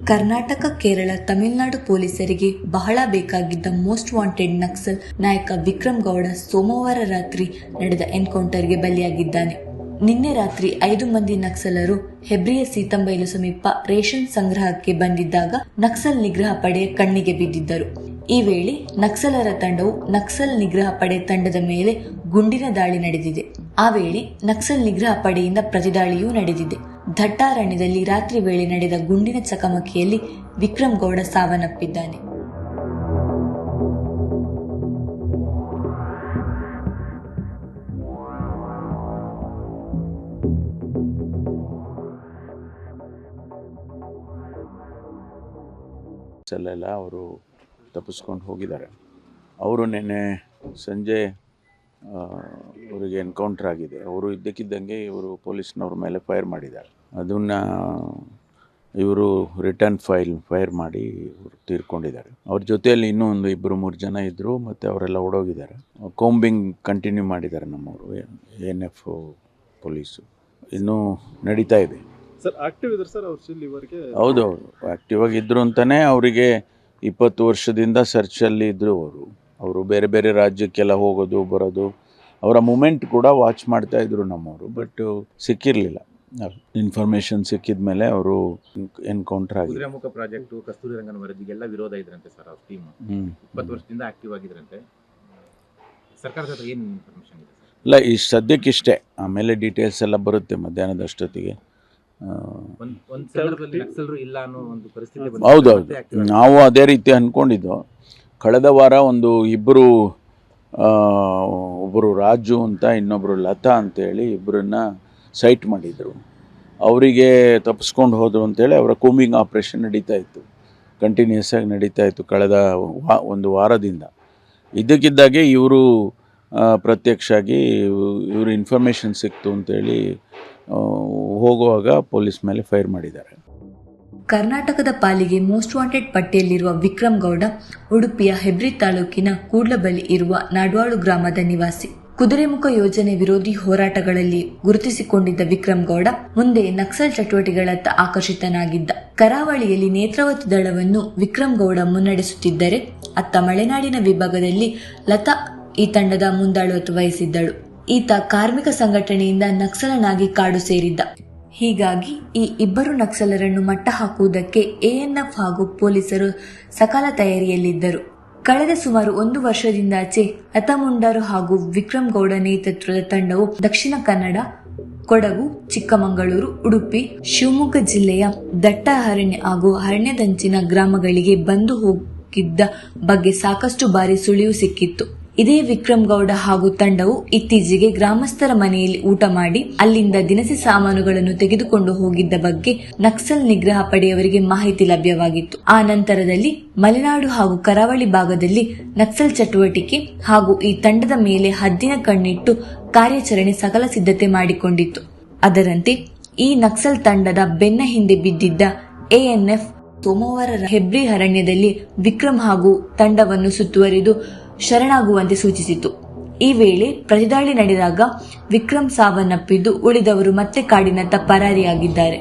ಕರ್ನಾಟಕ, ಕೇರಳ, ತಮಿಳುನಾಡು ಪೊಲೀಸರಿಗೆ ಬಹಳ ಬೇಕಾಗಿದ್ದ ಮೋಸ್ಟ್ ವಾಂಟೆಡ್ ನಕ್ಸಲ್ ನಾಯಕ ವಿಕ್ರಮ್ ಗೌಡ ಸೋಮವಾರ ರಾತ್ರಿ ನಡೆದ ಎನ್ಕೌಂಟರ್ಗೆ ಬಲಿಯಾಗಿದ್ದಾನೆ. ನಿನ್ನೆ ರಾತ್ರಿ 5 ಮಂದಿ ನಕ್ಸಲರು ಹೆಬ್ರಿಯ ಸೀತಂಬೈಲು ಸಮೀಪ ರೇಷನ್ ಸಂಗ್ರಹಕ್ಕೆ ಬಂದಿದ್ದಾಗ ನಕ್ಸಲ್ ನಿಗ್ರಹ ಪಡೆಯ ಕಣ್ಣಿಗೆ ಬಿದ್ದಿದ್ದರು. ಈ ವೇಳೆ ನಕ್ಸಲರ ತಂಡವು ನಕ್ಸಲ್ ನಿಗ್ರಹ ಪಡೆ ತಂಡದ ಮೇಲೆ ಗುಂಡಿನ ದಾಳಿ ನಡೆದಿದೆ. ಆ ವೇಳೆ ನಕ್ಸಲ್ ನಿಗ್ರಹ ಪಡೆಯಿಂದ ಪ್ರತಿದಾಳಿಯೂ ನಡೆದಿದೆ. ದಟ್ಟಾರಣ್ಯದಲ್ಲಿ ರಾತ್ರಿ ವೇಳೆ ನಡೆದ ಗುಂಡಿನ ಚಕಮಕಿಯಲ್ಲಿ ವಿಕ್ರಮ್ ಗೌಡ ಸಾವನ್ನಪ್ಪಿದ್ದಾನೆ. ಅಲ್ಲೆಲ್ಲ ಅವರು ತಪ್ಪಿಸ್ಕೊಂಡು ಹೋಗಿದ್ದಾರೆ. ಅವರು ನಿನ್ನೆ ಸಂಜೆ ಅವರಿಗೆ ಎನ್ಕೌಂಟರ್ ಆಗಿದೆ. ಅವರು ಇದ್ದಕ್ಕಿದ್ದಂಗೆ ಇವರು ಪೊಲೀಸ್ನವ್ರ ಮೇಲೆ ಫೈರ್ ಮಾಡಿದ್ದಾರೆ. ಅದನ್ನು ಇವರು ರಿಟರ್ನ್ ಫೈರ್ ಮಾಡಿ ಇವರು ತೀರ್ಕೊಂಡಿದ್ದಾರೆ. ಅವ್ರ ಜೊತೆಯಲ್ಲಿ ಇನ್ನೂ ಒಂದು 2-3 ಜನ ಇದ್ದರು, ಮತ್ತು ಅವರೆಲ್ಲ ಓಡೋಗಿದ್ದಾರೆ. ಕೋಂಬಿಂಗ್ ಕಂಟಿನ್ಯೂ ಮಾಡಿದ್ದಾರೆ ನಮ್ಮವರು, ANF ಪೊಲೀಸು. ಇನ್ನೂ ನಡೀತಾ ಇದೆ. ಸರ್ ಆಕ್ಟಿವ್ ಇದ್ದಾರೆ ಸರ್ ಅವ್ರು ಇಲ್ಲಿವರೆಗೆ? ಹೌದು, ಆಕ್ಟಿವ್ ಆಗಿದ್ದರು ಅಂತಲೇ ಅವರಿಗೆ 20 ವರ್ಷದಿಂದ ಸರ್ಚಲ್ಲಿ ಇದ್ದರು. ಅವರು ಬೇರೆ ಬೇರೆ ರಾಜ್ಯಕ್ಕೆಲ್ಲ ಹೋಗೋದು ಬರೋದು, ಅವರ ಮೂಮೆಂಟ್ ಕೂಡ ವಾಚ್ ಮಾಡ್ತಾ ಇದ್ರು ನಮ್ಮವರು. ಬಟ್ ಸಿಕ್ಕಿರಲಿಲ್ಲ. ಇನ್ಫಾರ್ಮೇಷನ್ ಸಿಕ್ಕಿದ ಮೇಲೆ ಅವರು ಎನ್ಕೌಂಟರ್ ಆಗಿದೆ. ಕುದುರೆಮುಖ ಪ್ರಾಜೆಕ್ಟು, ಕಸ್ತೂರಿ ರಂಗನ ವರದಿಗೆಲ್ಲ ವಿರೋಧ ಇದ್ರಂತೆ ಸರ್. ಅವ್ರ ಟೀಮ್ 20 ವರ್ಷದಿಂದ ಆಕ್ಟಿವ್ ಆಗಿದ್ರಂತೆ. ಸರ್ಕಾರದ ಹತ್ರ ಏನು ಇನ್ಫಾರ್ಮೇಷನ್ ಇದೆ? ಇಲ್ಲ, ಈ ಸದ್ಯಕ್ಕಿಷ್ಟೇ. ಆಮೇಲೆ ಡೀಟೇಲ್ಸ್ ಎಲ್ಲ ಬರುತ್ತೆ ಮಧ್ಯಾಹ್ನದಷ್ಟೊತ್ತಿಗೆ. ಹೌದೌದು, ನಾವು ಅದೇ ರೀತಿ ಅಂದ್ಕೊಂಡಿದ್ದು. ಕಳೆದ ವಾರ ಒಬ್ಬರು ರಾಜು ಅಂತ, ಇನ್ನೊಬ್ಬರು ಲತಾ ಅಂತೇಳಿ ಇಬ್ಬರನ್ನ ಸೈಟ್ ಮಾಡಿದರು. ಅವರಿಗೆ ತಪ್ಪಿಸ್ಕೊಂಡು ಹೋದರು ಅಂತೇಳಿ ಅವರ ಕೂಂಬಿಂಗ್ ಆಪ್ರೇಷನ್ ನಡೀತಾ ಇತ್ತು, ಕಂಟಿನ್ಯೂಸ್ ಆಗಿ ನಡೀತಾ ಇತ್ತು ಕಳೆದ ಒಂದು ವಾರದಿಂದ. ಇದಕ್ಕಿದ್ದಾಗೆ ಇವರು ಪ್ರತ್ಯಕ್ಷ ಆಗಿ ಇವರು ಇನ್ಫಾರ್ಮೇಷನ್ ಸಿಕ್ತು ಅಂತೇಳಿ ಹೋಗುವಾಗ ಪೊಲೀಸ್ ಮೇಲೆ ಫೈರ್ ಮಾಡಿದ್ದಾರೆ. ಕರ್ನಾಟಕದ ಪಾಲಿಗೆ ಮೋಸ್ಟ್ ವಾಂಟೆಡ್ ಪಟ್ಟಿಯಲ್ಲಿರುವ ವಿಕ್ರಮ್ ಗೌಡ ಉಡುಪಿಯ ಹೆಬ್ರಿ ತಾಲೂಕಿನ ಕೂಡ್ಲಬಳಿ ಇರುವ ನಾಡ್ವಾಳು ಗ್ರಾಮದ ನಿವಾಸಿ. ಕುದುರೆಮುಖ ಯೋಜನೆ ವಿರೋಧಿ ಹೋರಾಟಗಳಲ್ಲಿ ಗುರುತಿಸಿಕೊಂಡಿದ್ದ ವಿಕ್ರಮ್ ಗೌಡ ಮುಂದೆ ನಕ್ಸಲ್ ಚಟುವಟಿಕೆಗಳತ್ತ ಆಕರ್ಷಿತನಾಗಿದ್ದ. ಕರಾವಳಿಯಲ್ಲಿ ನೇತ್ರಾವತಿ ದಳವನ್ನು ವಿಕ್ರಮ್ ಗೌಡ ಮುನ್ನಡೆಸುತ್ತಿದ್ದರೆ, ಅತ್ತ ಮಲೆನಾಡಿನ ವಿಭಾಗದಲ್ಲಿ ಲತಾ ಈ ತಂಡದ ಮುಂದಾಳತ್ವ ವಹಿಸಿದ್ದಳು. ಈತ ಕಾರ್ಮಿಕ ಸಂಘಟನೆಯಿಂದ ನಕ್ಸಲನಾಗಿ ಕಾಡು ಸೇರಿದ್ದ. ಹೀಗಾಗಿ ಈ ಇಬ್ಬರು ನಕ್ಸಲರನ್ನು ಮಟ್ಟ ಹಾಕುವುದಕ್ಕೆ ANF ಹಾಗೂ ಪೊಲೀಸರು ಸಕಾಲ ತಯಾರಿಯಲ್ಲಿದ್ದರು. ಕಳೆದ ಸುಮಾರು 1 ವರ್ಷದಿಂದಾಚೆ ಲತಾ ಮುಂಡಾರು ಹಾಗೂ ವಿಕ್ರಮ್ ಗೌಡ ನೇತೃತ್ವದ ತಂಡವು ದಕ್ಷಿಣ ಕನ್ನಡ, ಕೊಡಗು, ಚಿಕ್ಕಮಗಳೂರು, ಉಡುಪಿ, ಶಿವಮೊಗ್ಗ ಜಿಲ್ಲೆಯ ದಟ್ಟ ಅರಣ್ಯ ಹಾಗೂ ಅರಣ್ಯದಂಚಿನ ಗ್ರಾಮಗಳಿಗೆ ಬಂದು ಹೋಗಿದ್ದ ಬಗ್ಗೆ ಸಾಕಷ್ಟು ಬಾರಿ ಸುಳಿವು ಸಿಕ್ಕಿತ್ತು. ಇದೇ ವಿಕ್ರಮ್ ಗೌಡ ಹಾಗೂ ತಂಡವು ಇತ್ತೀಚೆಗೆ ಗ್ರಾಮಸ್ಥರ ಮನೆಯಲ್ಲಿ ಊಟ ಮಾಡಿ ಅಲ್ಲಿಂದ ದಿನಸಿ ಸಾಮಾನುಗಳನ್ನು ತೆಗೆದುಕೊಂಡು ಹೋಗಿದ್ದ ಬಗ್ಗೆ ನಕ್ಸಲ್ ನಿಗ್ರಹ ಪಡೆಯವರಿಗೆ ಮಾಹಿತಿ ಲಭ್ಯವಾಗಿತ್ತು. ಆ ನಂತರದಲ್ಲಿ ಮಲೆನಾಡು ಹಾಗೂ ಕರಾವಳಿ ಭಾಗದಲ್ಲಿ ನಕ್ಸಲ್ ಚಟುವಟಿಕೆ ಹಾಗೂ ಈ ತಂಡದ ಮೇಲೆ ಹದ್ದಿನ ಕಣ್ಣಿಟ್ಟು ಕಾರ್ಯಾಚರಣೆ ಸಕಲ ಸಿದ್ಧತೆ ಮಾಡಿಕೊಂಡಿತ್ತು. ಅದರಂತೆ ಈ ನಕ್ಸಲ್ ತಂಡದ ಬೆನ್ನ ಹಿಂದೆ ಬಿದ್ದಿದ್ದ ANF ಸೋಮವಾರ ಹೆಬ್ರಿ ಅರಣ್ಯದಲ್ಲಿ ವಿಕ್ರಮ್ ಹಾಗೂ ತಂಡವನ್ನು ಸುತ್ತುವರಿದು ಶರಣಾಗುವಂತೆ ಸೂಚಿಸಿತು. ಈ ವೇಳೆ ಪ್ರತಿದಾಳಿ ನಡೆದಾಗ ವಿಕ್ರಮ್ ಸಾವನ್ನಪ್ಪಿದ್ದು, ಉಳಿದವರು ಮತ್ತೆ ಕಾಡಿನತ್ತ ಪರಾರಿಯಾಗಿದ್ದಾರೆ.